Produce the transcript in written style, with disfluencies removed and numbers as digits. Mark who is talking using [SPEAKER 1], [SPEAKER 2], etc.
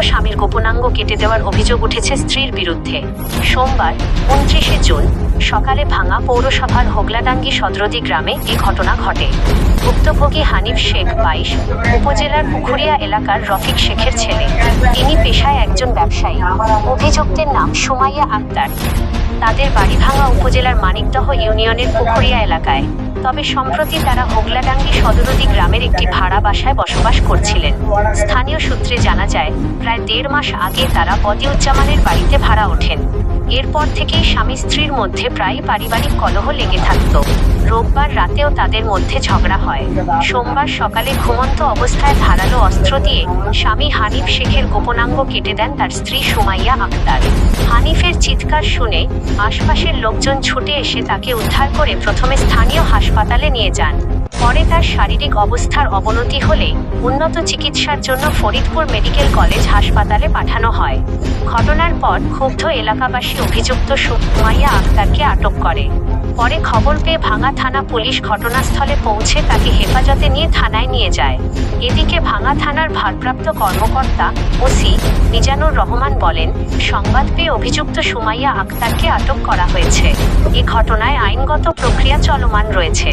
[SPEAKER 1] স্বামীর গোপনাঙ্গ কেটে দেওয়ার অভিযোগ উঠেছে স্ত্রীর বিরুদ্ধে। সোমবার ২৯শে জুন সকালে ভাঙা পৌরসভার হোগলাডাঙ্গি সদরদি গ্রামে এ ঘটনা ঘটে। ভুক্তভোগী হানিফ শেখ ২২, উপজেলার পুখুরিয়া এলাকার রফিক শেখের ছেলে। তিনি পেশায় একজন ব্যবসায়ী। অভিযুক্তের নাম সুমাইয়া আক্তার। তাদের বাড়ি ভাঙা উপজেলার মানিকদহ ইউনিয়নের পুখুরিয়া এলাকায়। তবে সম্প্রতি তারা হোগলাডাঙ্গি সদরদি গ্রামের একটি ভাড়া বাসায় বসবাস করছিলেন। স্থানীয় সূত্রে জানা যায়, প্রায় ১.৫ মাস আগে তারা বদিউজ্জামানের বাড়িতে ভাড়া ওঠেন। এরপর থেকেই স্বামী স্ত্রীর মধ্যে প্রায়ই পারিবারিক কলহ লেগে থাকত। রোববার রাতেও তাদের মধ্যে ঝগড়া হয়। সোমবার সকালে ঘুমন্ত অবস্থায় ধারালো অস্ত্র দিয়ে স্বামী হানিফ শেখের গোপনাঙ্গ কেটে দেন তার স্ত্রী সুমাইয়া আক্তার। হানিফের চিৎকার শুনে আশপাশের লোকজন ছুটে এসে তাকে উদ্ধার করে প্রথমে স্থানীয় হাসপাতালে নিয়ে যান। পরে তার শারীরিক অবস্থার অবনতি হলে উন্নত চিকিৎসার জন্য ফরিদপুর মেডিকেল কলেজ হাসপাতালে পাঠানো হয়। ঘটনার পর ক্ষুব্ধ এলাকাবাসী অভিযুক্ত সুমাইয়া আক্তারকে আটক করে। পরে খবর পেয়ে ভাঙা থানা পুলিশ ঘটনাস্থলে পৌঁছে তাকে হেফাজতে নিয়ে থানায় নিয়ে যায়। এদিকে ভাঙা থানার ভারপ্রাপ্ত কর্মকর্তা ওসি মিজানুর রহমান বলেন, সংবাদ পেয়ে অভিযুক্ত সুমাইয়া আক্তারকে আটক করা হয়েছে। এ ঘটনায় আইনগত প্রক্রিয়া চলমান রয়েছে।